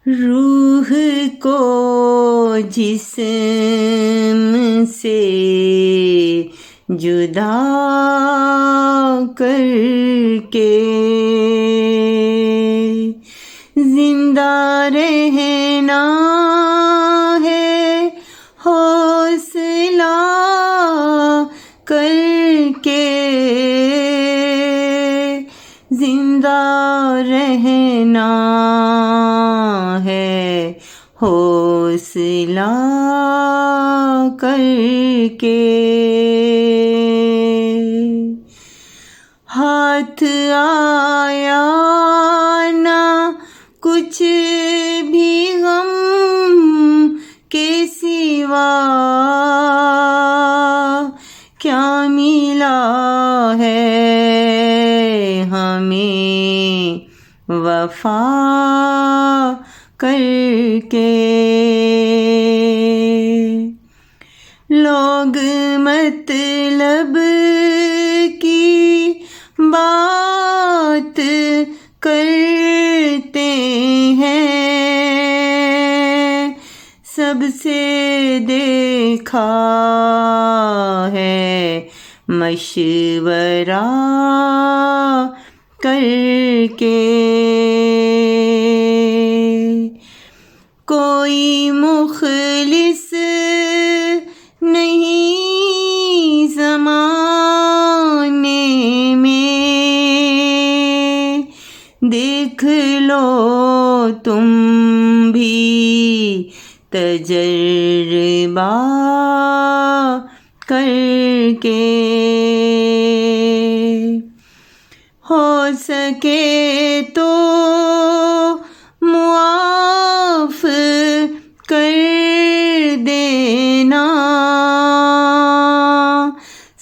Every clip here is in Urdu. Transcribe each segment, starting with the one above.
روح کو جسم سے جدا کر کے زندہ رہنا ہے حوصلہ کر کے، زندہ رہنا ہے حوصلہ کر کے۔ ہاتھ آیا نہ کچھ بھی غم کے سوا، کیا ملا ہے ہمیں وفا کر کے۔ لوگ مطلب کی بات کرتے ہیں، سب سے دیکھا ہے مشورہ کر کے۔ کوئی مخلص نہیں زمانے میں، دیکھ لو تم بھی تجربہ کر کے۔ ہو سکے تو معاف کر دینا،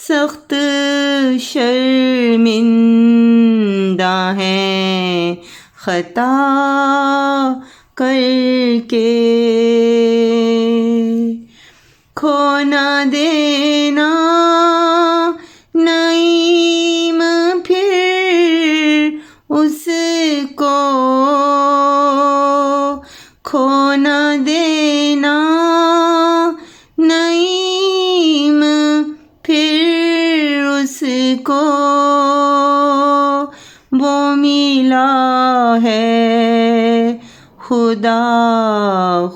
سخت شرمندہ ہیں خطا کر کے۔ کھو نہ دینا نعیم پھر اس کو، کھو نہ دینا نعیم پھر اس کو، وہ ملا ہے خدا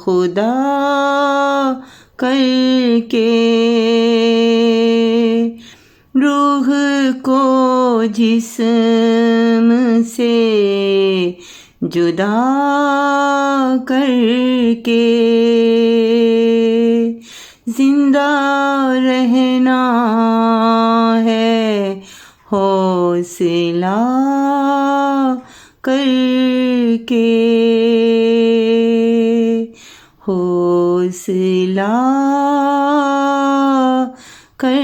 خدا کر کے۔ روح کو جسم سے جدا کر کے زندہ رہنا ہے حوصلہ کر کے، حوصلہ کر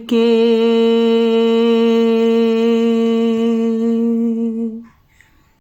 کے۔